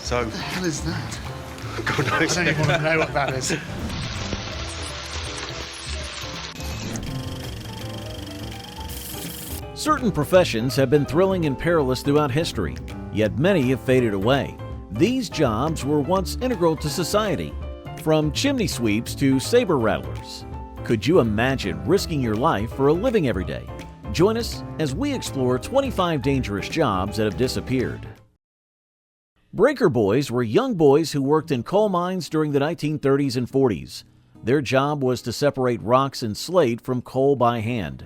So, What the hell is that? God knows. I don't even want to know what that is. Certain professions have been thrilling and perilous throughout history, yet many have faded away. These jobs were once integral to society, from chimney sweeps to saber rattlers. Could you imagine risking your life for a living every day? Join us as we explore 25 dangerous jobs that have disappeared. Breaker boys were young boys who worked in coal mines during the 1930s and 40s. Their job was to separate rocks and slate from coal by hand.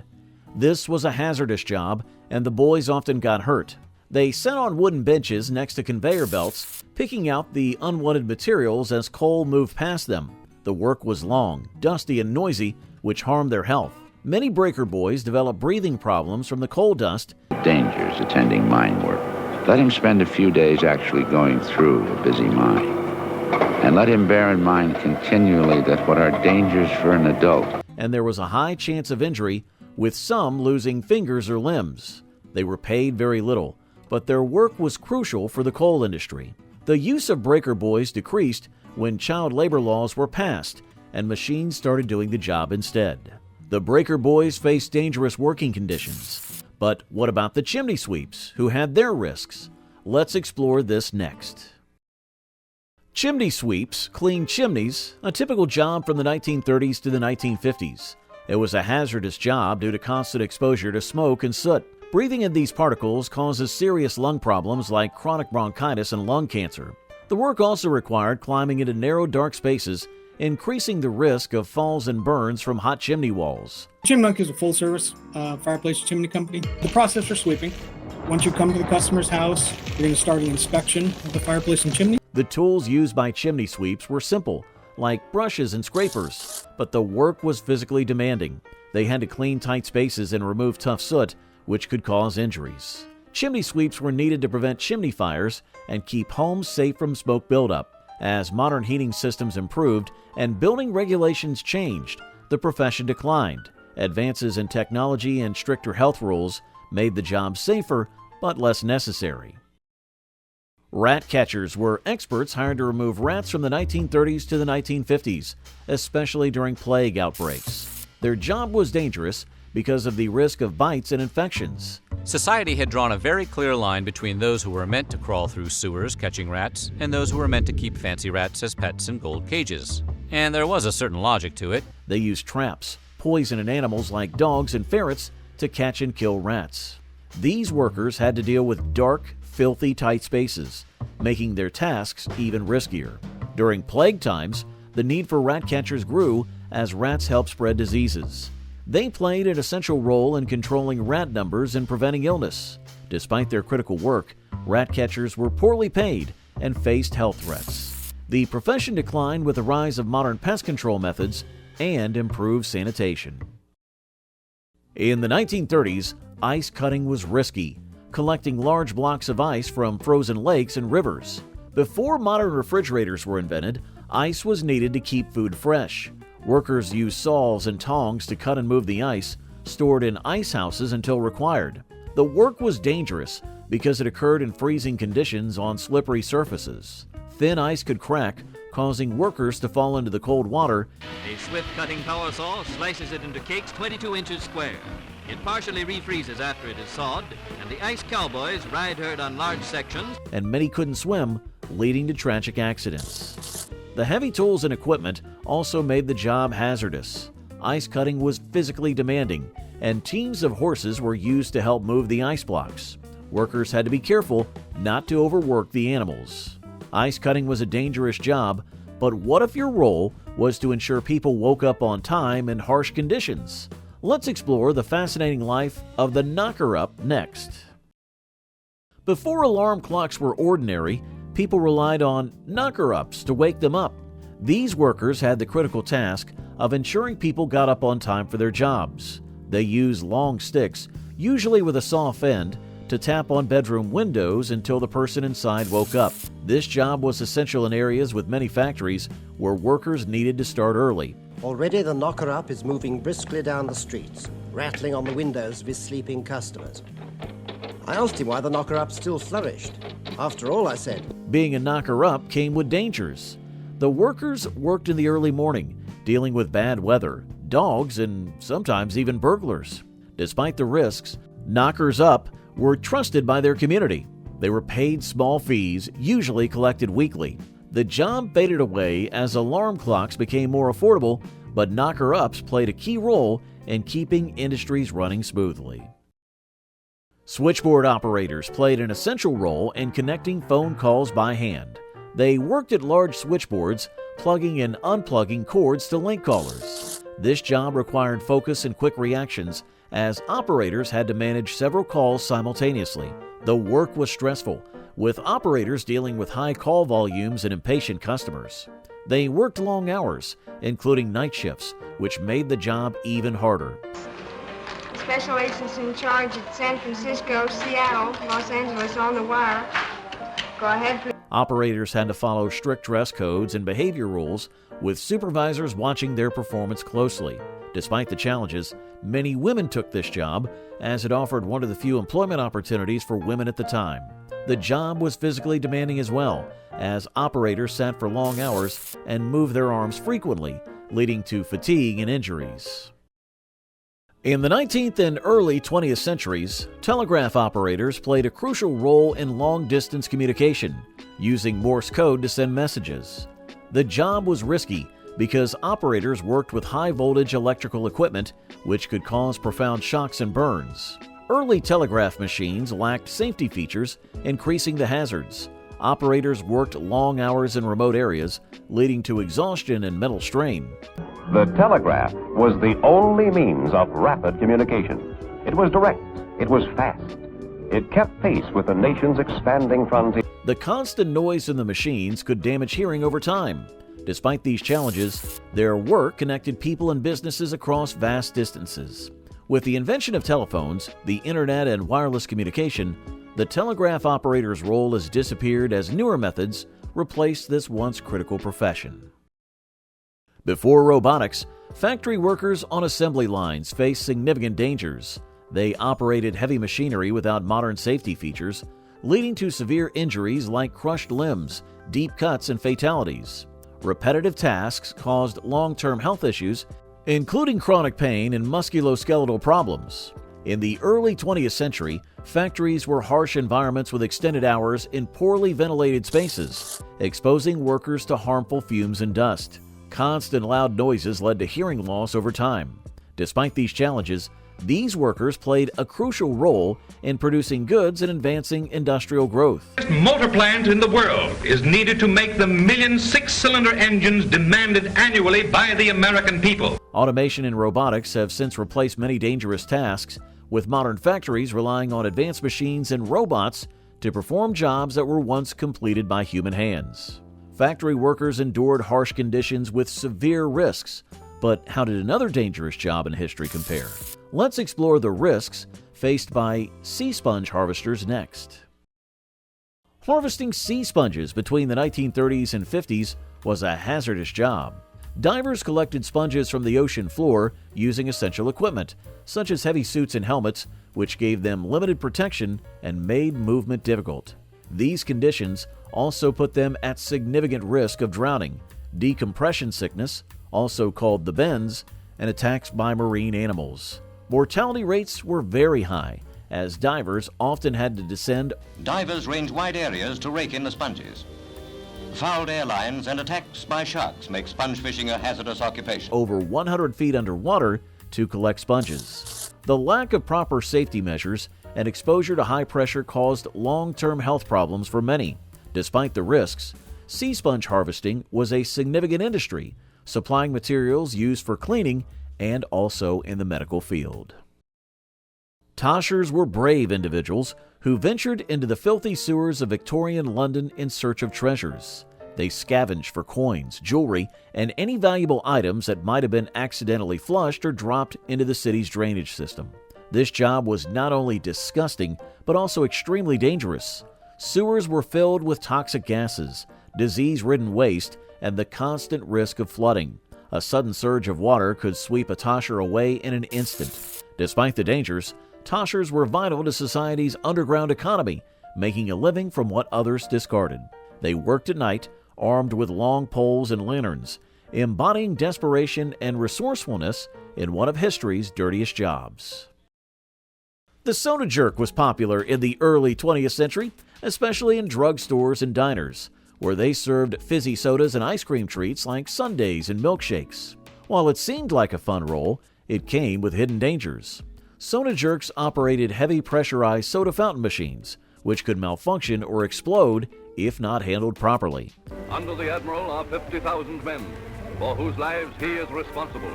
This was a hazardous job, and the boys often got hurt. They sat on wooden benches next to conveyor belts, picking out the unwanted materials as coal moved past them. The work was long, dusty, and noisy, which harmed their health. Many breaker boys developed breathing problems from the coal dust. Dangers attending mine work. Let him spend a few days actually going through a busy mine. And let him bear in mind continually that what are dangers for an adult. And there was a high chance of injury, with some losing fingers or limbs. They were paid very little, but their work was crucial for the coal industry. The use of breaker boys decreased when child labor laws were passed and machines started doing the job instead. The breaker boys faced dangerous working conditions. But what about the chimney sweeps, who had their risks? Let's explore this next. Chimney sweeps cleaned chimneys, a typical job from the 1930s to the 1950s. It was a hazardous job due to constant exposure to smoke and soot. Breathing in these particles causes serious lung problems like chronic bronchitis and lung cancer. The work also required climbing into narrow, dark spaces, increasing the risk of falls and burns from hot chimney walls. Chimney is a full-service fireplace chimney company. The process for sweeping. Once you come to the customer's house, you're going to start an inspection of the fireplace and chimney. The tools used by chimney sweeps were simple, like brushes and scrapers, but the work was physically demanding. They had to clean tight spaces and remove tough soot, which could cause injuries. Chimney sweeps were needed to prevent chimney fires and keep homes safe from smoke buildup. As modern heating systems improved and building regulations changed, the profession declined. Advances in technology and stricter health rules made the job safer but less necessary. Rat catchers were experts hired to remove rats from the 1930s to the 1950s, especially during plague outbreaks. Their job was dangerous because of the risk of bites and infections. Society had drawn a very clear line between those who were meant to crawl through sewers catching rats and those who were meant to keep fancy rats as pets in gold cages. And there was a certain logic to it. They used traps, poison in animals like dogs and ferrets to catch and kill rats. These workers had to deal with dark, filthy, tight spaces, making their tasks even riskier. During plague times, the need for rat catchers grew as rats helped spread diseases. They played an essential role in controlling rat numbers and preventing illness. Despite their critical work, rat catchers were poorly paid and faced health threats. The profession declined with the rise of modern pest control methods and improved sanitation. In the 1930s, ice cutting was risky, collecting large blocks of ice from frozen lakes and rivers. Before modern refrigerators were invented, ice was needed to keep food fresh. Workers used saws and tongs to cut and move the ice, stored in ice houses until required. The work was dangerous because it occurred in freezing conditions on slippery surfaces. Thin ice could crack, causing workers to fall into the cold water. A swift cutting power saw slices it into cakes 22 inches square. It partially refreezes after it is sawed, and the ice cowboys ride herd on large sections. And many couldn't swim, leading to tragic accidents. The heavy tools and equipment also made the job hazardous. Ice cutting was physically demanding, and teams of horses were used to help move the ice blocks. Workers had to be careful not to overwork the animals. Ice cutting was a dangerous job, but what if your role was to ensure people woke up on time in harsh conditions? Let's explore the fascinating life of the knocker-up next. Before alarm clocks were ordinary, people relied on knocker-ups to wake them up. These workers had the critical task of ensuring people got up on time for their jobs. They used long sticks, usually with a soft end, to tap on bedroom windows until the person inside woke up. This job was essential in areas with many factories where workers needed to start early. Already the knocker-up is moving briskly down the streets, rattling on the windows of his sleeping customers. I asked him why the knocker-up still flourished. After all, I said. Being a knocker-up came with dangers. The workers worked in the early morning, dealing with bad weather, dogs, and sometimes even burglars. Despite the risks, knockers-up were trusted by their community. They were paid small fees, usually collected weekly. The job faded away as alarm clocks became more affordable, but knocker-ups played a key role in keeping industries running smoothly. Switchboard operators played an essential role in connecting phone calls by hand. They worked at large switchboards, plugging and unplugging cords to link callers. This job required focus and quick reactions, as operators had to manage several calls simultaneously. The work was stressful, with operators dealing with high call volumes and impatient customers. They worked long hours, including night shifts, which made the job even harder. Special agents in charge at San Francisco, Seattle, Los Angeles on the wire. Go ahead, please. Operators had to follow strict dress codes and behavior rules, with supervisors watching their performance closely. Despite the challenges, many women took this job, as it offered one of the few employment opportunities for women at the time. The job was physically demanding as well, as operators sat for long hours and moved their arms frequently, leading to fatigue and injuries. In the 19th and early 20th centuries, telegraph operators played a crucial role in long-distance communication, using Morse code to send messages. The job was risky because operators worked with high-voltage electrical equipment, which could cause profound shocks and burns. Early telegraph machines lacked safety features, increasing the hazards. Operators worked long hours in remote areas, leading to exhaustion and mental strain. The telegraph was the only means of rapid communication. It was direct. It was fast. It kept pace with the nation's expanding frontier. The constant noise in the machines could damage hearing over time. Despite these challenges, their work connected people and businesses across vast distances. With the invention of telephones, the internet, and wireless communication, the telegraph operator's role has disappeared as newer methods replaced this once critical profession. Before robotics, factory workers on assembly lines faced significant dangers. They operated heavy machinery without modern safety features, leading to severe injuries like crushed limbs, deep cuts, and fatalities. Repetitive tasks caused long-term health issues, including chronic pain and musculoskeletal problems. In the early 20th century, factories were harsh environments with extended hours in poorly ventilated spaces, exposing workers to harmful fumes and dust. Constant loud noises led to hearing loss over time. Despite these challenges, these workers played a crucial role in producing goods and advancing industrial growth. The best motor plant in the world is needed to make the million six-cylinder engines demanded annually by the American people. Automation and robotics have since replaced many dangerous tasks, with modern factories relying on advanced machines and robots to perform jobs that were once completed by human hands. Factory workers endured harsh conditions with severe risks, but how did another dangerous job in history compare? Let's explore the risks faced by sea sponge harvesters next. Harvesting sea sponges between the 1930s and 50s was a hazardous job. Divers collected sponges from the ocean floor using essential equipment, such as heavy suits and helmets, which gave them limited protection and made movement difficult. These conditions also put them at significant risk of drowning, decompression sickness, also called the bends, and attacks by marine animals. Mortality rates were very high, as divers often had to descend. Divers range wide areas to rake in the sponges. Fouled airlines and attacks by sharks make sponge fishing a hazardous occupation. Over 100 feet underwater to collect sponges. The lack of proper safety measures and exposure to high pressure caused long-term health problems for many. Despite the risks, sea sponge harvesting was a significant industry, supplying materials used for cleaning and also in the medical field. Toshers were brave individuals who ventured into the filthy sewers of Victorian London in search of treasures. They scavenged for coins, jewelry, and any valuable items that might have been accidentally flushed or dropped into the city's drainage system. This job was not only disgusting, but also extremely dangerous. Sewers were filled with toxic gases, disease-ridden waste, and the constant risk of flooding. A sudden surge of water could sweep a tosher away in an instant. Despite the dangers, toshers were vital to society's underground economy, making a living from what others discarded. They worked at night, armed with long poles and lanterns, embodying desperation and resourcefulness in one of history's dirtiest jobs. The soda jerk was popular in the early 20th century, especially in drugstores and diners, where they served fizzy sodas and ice cream treats like sundaes and milkshakes. While it seemed like a fun role, it came with hidden dangers. Soda jerks operated heavy pressurized soda fountain machines, which could malfunction or explode if not handled properly. Under the Admiral are 50,000 men, for whose lives he is responsible,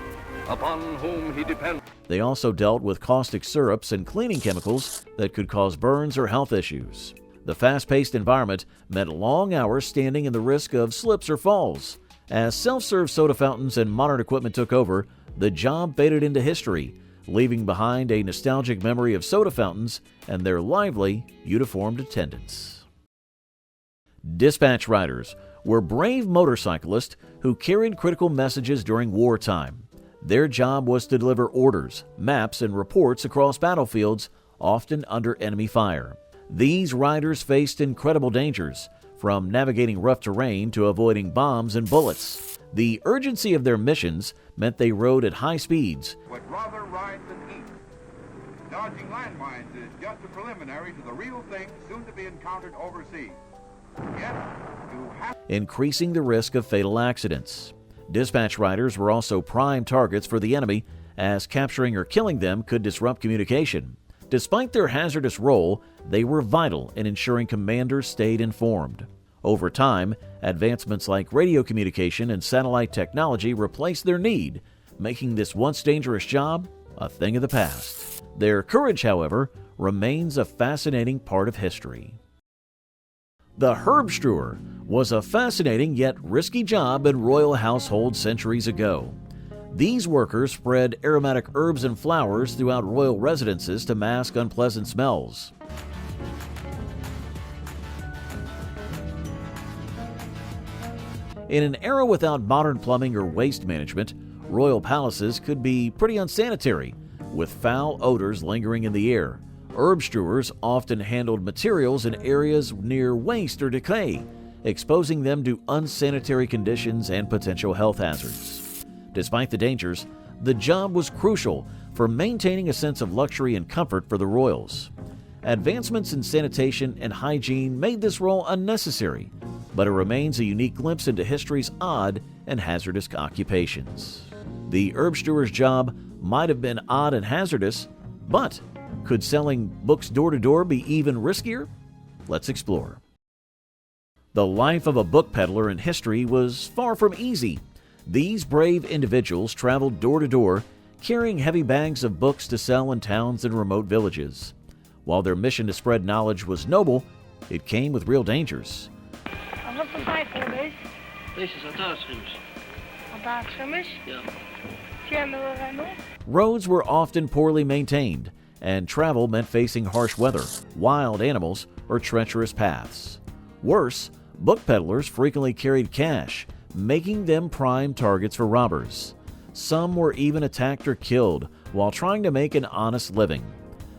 upon whom he depends. They also dealt with caustic syrups and cleaning chemicals that could cause burns or health issues. The fast-paced environment meant long hours standing and the risk of slips or falls. As self-serve soda fountains and modern equipment took over, the job faded into history, leaving behind a nostalgic memory of soda fountains and their lively, uniformed attendants. Dispatch riders were brave motorcyclists who carried critical messages during wartime. Their job was to deliver orders, maps, and reports across battlefields, often under enemy fire. These riders faced incredible dangers, from navigating rough terrain to avoiding bombs and bullets. The urgency of their missions meant they rode at high speeds. Would rather ride than eat. Dodging landmines is just a preliminary to the real thing soon to be encountered overseas. Yet, you have increasing the risk of fatal accidents. Dispatch riders were also prime targets for the enemy, as capturing or killing them could disrupt communication. Despite their hazardous role, they were vital in ensuring commanders stayed informed. Over time, advancements like radio communication and satellite technology replaced their need, making this once dangerous job a thing of the past. Their courage, however, remains a fascinating part of history. The herbstrewer was a fascinating yet risky job in royal households centuries ago. These workers spread aromatic herbs and flowers throughout royal residences to mask unpleasant smells. In an era without modern plumbing or waste management, royal palaces could be pretty unsanitary, with foul odors lingering in the air. Herbstrewers often handled materials in areas near waste or decay, exposing them to unsanitary conditions and potential health hazards. Despite the dangers, the job was crucial for maintaining a sense of luxury and comfort for the royals. Advancements in sanitation and hygiene made this role unnecessary, but it remains a unique glimpse into history's odd and hazardous occupations. The herbstrewer's job might have been odd and hazardous, but could selling books door to door be even riskier? Let's explore. The life of a book peddler in history was far from easy. These brave individuals traveled door to door, carrying heavy bags of books to sell in towns and remote villages. While their mission to spread knowledge was noble, it came with real dangers. Wat voor tijd voor deze? Deze is aardaagschimmers. Aardaagschimmers? Ja. Roads were often poorly maintained, and travel meant facing harsh weather, wild animals, or treacherous paths. Worse, book peddlers frequently carried cash, making them prime targets for robbers. Some were even attacked or killed while trying to make an honest living.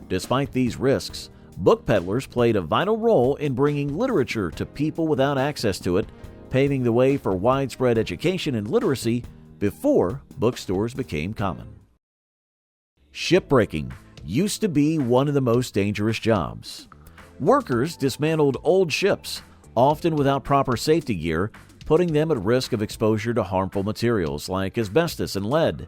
Despite these risks, book peddlers played a vital role in bringing literature to people without access to it, paving the way for widespread education and literacy before bookstores became common. Shipbreaking used to be one of the most dangerous jobs. Workers dismantled old ships, often without proper safety gear, putting them at risk of exposure to harmful materials like asbestos and lead.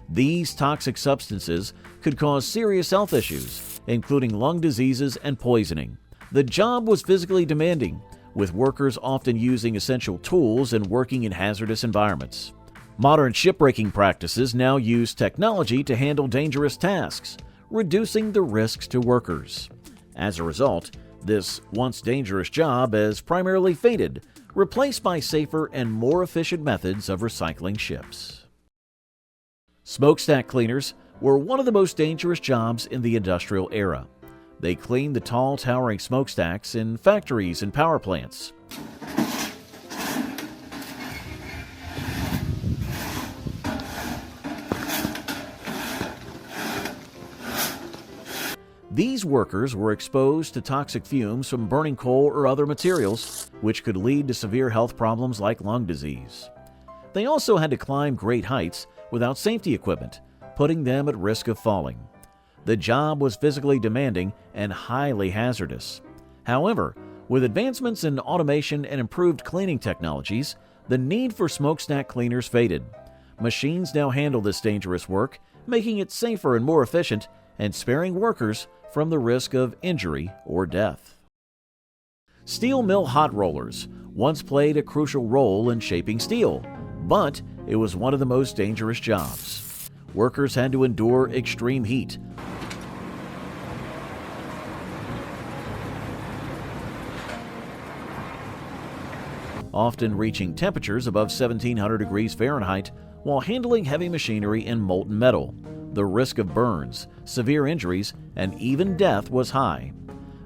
These toxic substances could cause serious health issues, including lung diseases and poisoning. The job was physically demanding, with workers often using essential tools and working in hazardous environments. Modern shipbreaking practices now use technology to handle dangerous tasks, reducing the risks to workers. As a result, this once dangerous job has primarily faded, replaced by safer and more efficient methods of recycling ships. Smokestack cleaners were one of the most dangerous jobs in the industrial era. They cleaned the tall, towering smokestacks in factories and power plants. These workers were exposed to toxic fumes from burning coal or other materials, which could lead to severe health problems like lung disease. They also had to climb great heights without safety equipment, putting them at risk of falling. The job was physically demanding and highly hazardous. However, with advancements in automation and improved cleaning technologies, the need for smokestack cleaners faded. Machines now handle this dangerous work, making it safer and more efficient, and sparing workers from the risk of injury or death. Steel mill hot rollers once played a crucial role in shaping steel, but it was one of the most dangerous jobs. Workers had to endure extreme heat, often reaching temperatures above 1700 degrees Fahrenheit, while handling heavy machinery in molten metal. The risk of burns, severe injuries, and even death was high.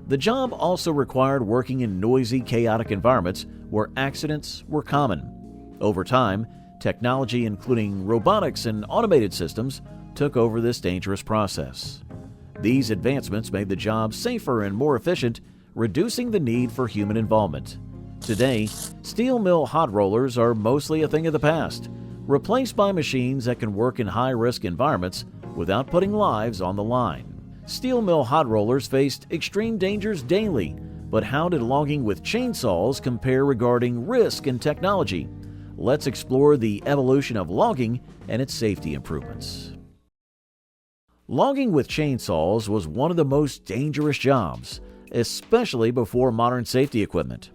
The job also required working in noisy, chaotic environments where accidents were common. Over time, technology including robotics and automated systems took over this dangerous process. These advancements made the job safer and more efficient, reducing the need for human involvement. Today, steel mill hot rollers are mostly a thing of the past, replaced by machines that can work in high-risk environments without putting lives on the line. Steel mill hot rollers faced extreme dangers daily, but how did logging with chainsaws compare regarding risk and technology? Let's explore the evolution of logging and its safety improvements. Logging with chainsaws was one of the most dangerous jobs, especially before modern safety equipment.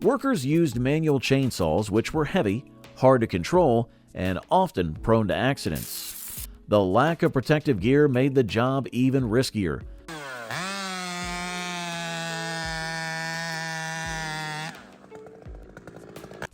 Workers used manual chainsaws, which were heavy, hard to control, and often prone to accidents. The lack of protective gear made the job even riskier.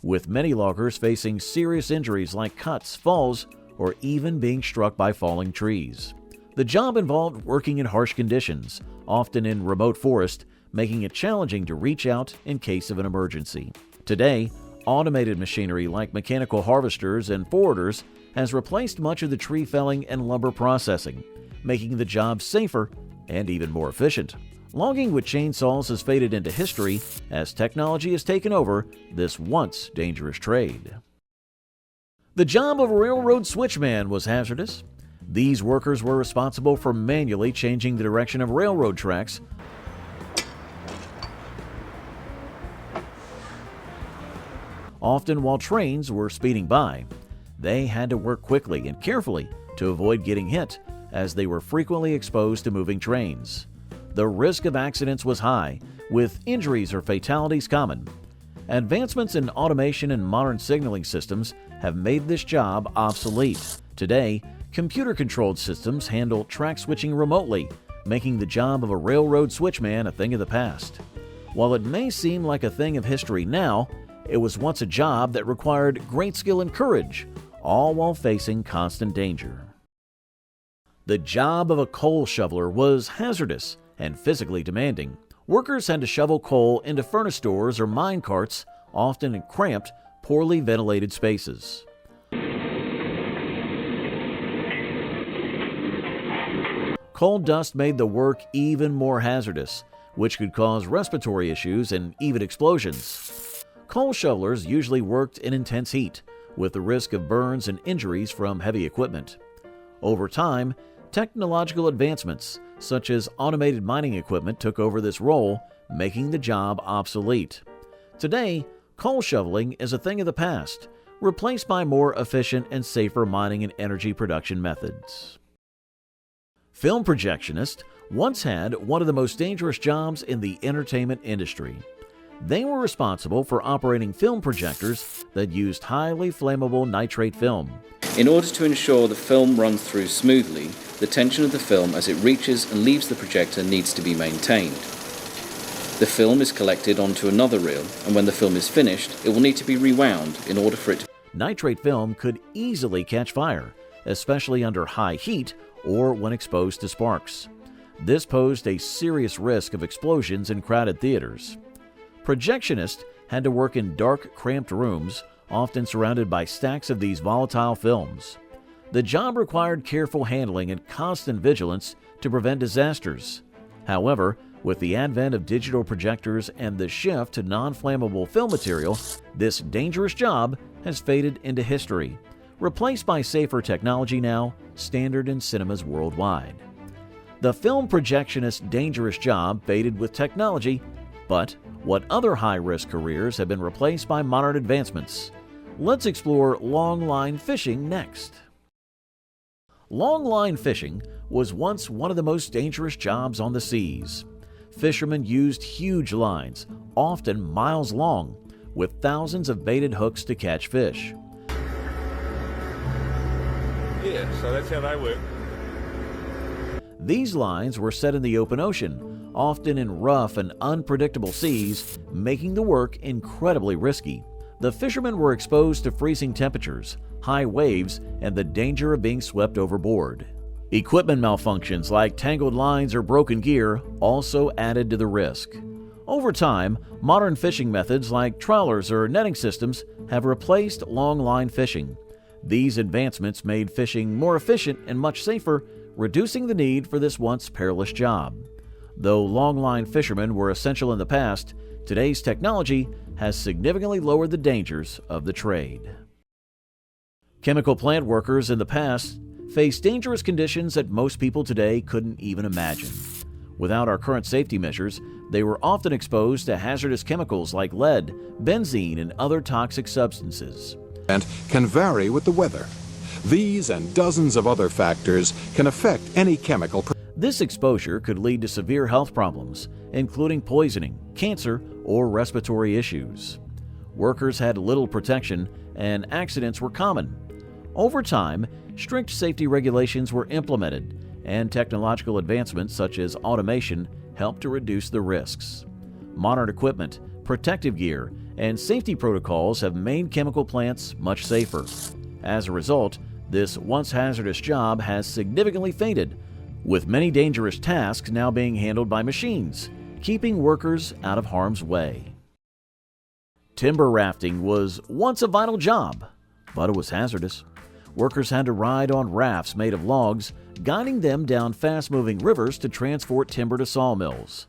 With many loggers facing serious injuries like cuts, falls, or even being struck by falling trees. The job involved working in harsh conditions, often in remote forest, making it challenging to reach out in case of an emergency. Today, automated machinery like mechanical harvesters and forwarders has replaced much of the tree felling and lumber processing, making the job safer and even more efficient. Logging with chainsaws has faded into history as technology has taken over this once dangerous trade. The job of a railroad switchman was hazardous. These workers were responsible for manually changing the direction of railroad tracks, often while trains were speeding by. They had to work quickly and carefully to avoid getting hit, as they were frequently exposed to moving trains. The risk of accidents was high, with injuries or fatalities common. Advancements in automation and modern signaling systems have made this job obsolete. Today, computer-controlled systems handle track switching remotely, making the job of a railroad switchman a thing of the past. While it may seem like a thing of history now, it was once a job that required great skill and courage, all while facing constant danger. The job of a coal shoveler was hazardous and physically demanding. Workers had to shovel coal into furnace doors or mine carts, often in cramped, poorly ventilated spaces. Coal dust made the work even more hazardous, which could cause respiratory issues and even explosions. Coal shovelers usually worked in intense heat, with the risk of burns and injuries from heavy equipment. Over time, technological advancements, such as automated mining equipment, took over this role, making the job obsolete. Today, coal shoveling is a thing of the past, replaced by more efficient and safer mining and energy production methods. Film projectionists once had one of the most dangerous jobs in the entertainment industry. They were responsible for operating film projectors that used highly flammable nitrate film. In order to ensure the film runs through smoothly, the tension of the film as it reaches and leaves the projector needs to be maintained. The film is collected onto another reel, and when the film is finished, it will need to be rewound in order for it to... Nitrate film could easily catch fire, especially under high heat or when exposed to sparks. This posed a serious risk of explosions in crowded theaters. Projectionists had to work in dark, cramped rooms, often surrounded by stacks of these volatile films. The job required careful handling and constant vigilance to prevent disasters. However, with the advent of digital projectors and the shift to non-flammable film material, this dangerous job has faded into history, replaced by safer technology now standard in cinemas worldwide. The film projectionist's dangerous job faded with technology, but what other high-risk careers have been replaced by modern advancements? Let's explore long-line fishing next. Long-line fishing was once one of the most dangerous jobs on the seas. Fishermen used huge lines, often miles long, with thousands of baited hooks to catch fish. Yeah, so that's how they work. These lines were set in the open ocean, often in rough and unpredictable seas, making the work incredibly risky. The fishermen were exposed to freezing temperatures, high waves, and the danger of being swept overboard. Equipment malfunctions like tangled lines or broken gear also added to the risk. Over time, modern fishing methods like trawlers or netting systems have replaced long-line fishing. These advancements made fishing more efficient and much safer, reducing the need for this once perilous job. Though long-line fishermen were essential in the past, today's technology has significantly lowered the dangers of the trade. Chemical plant workers in the past faced dangerous conditions that most people today couldn't even imagine. Without our current safety measures, they were often exposed to hazardous chemicals like lead, benzene, and other toxic substances. And can vary with the weather. These and dozens of other factors can affect any chemical. This exposure could lead to severe health problems, including poisoning, cancer, or respiratory issues. Workers had little protection, and accidents were common. Over time, strict safety regulations were implemented, and technological advancements such as automation helped to reduce the risks. Modern equipment, protective gear, and safety protocols have made chemical plants much safer. As a result, this once hazardous job has significantly faded, with many dangerous tasks now being handled by machines, keeping workers out of harm's way. Timber rafting was once a vital job, but it was hazardous. Workers had to ride on rafts made of logs, guiding them down fast-moving rivers to transport timber to sawmills.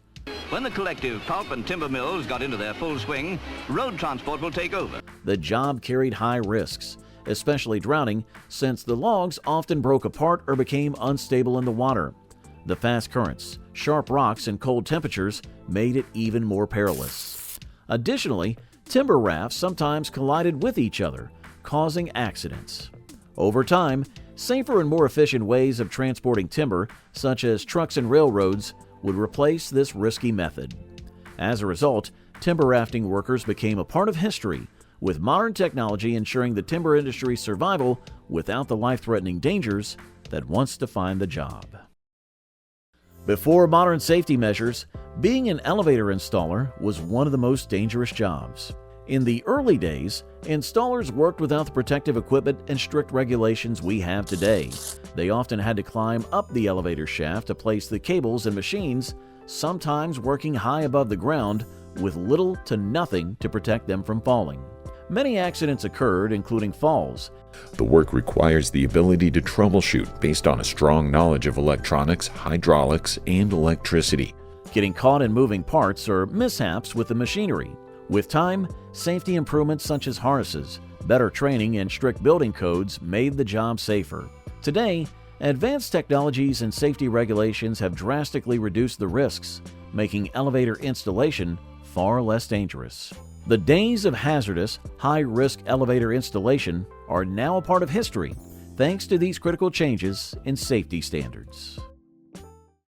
When the collective pulp and timber mills got into their full swing, road transport will take over. The job carried high risks, especially drowning, since the logs often broke apart or became unstable in the water. The fast currents, sharp rocks, and cold temperatures made it even more perilous. Additionally, timber rafts sometimes collided with each other, causing accidents. Over time, safer and more efficient ways of transporting timber, such as trucks and railroads, would replace this risky method. As a result, timber rafting workers became a part of history, with modern technology ensuring the timber industry's survival without the life-threatening dangers that once defined the job. Before modern safety measures, being an elevator installer was one of the most dangerous jobs. In the early days, installers worked without the protective equipment and strict regulations we have today. They often had to climb up the elevator shaft to place the cables and machines, sometimes working high above the ground with little to nothing to protect them from falling. Many accidents occurred, including falls. The work requires the ability to troubleshoot based on a strong knowledge of electronics, hydraulics, and electricity. Getting caught in moving parts or mishaps with the machinery. With time, safety improvements such as harnesses, better training, and strict building codes made the job safer. Today, advanced technologies and safety regulations have drastically reduced the risks, making elevator installation far less dangerous. The days of hazardous, high-risk elevator installation are now a part of history, thanks to these critical changes in safety standards.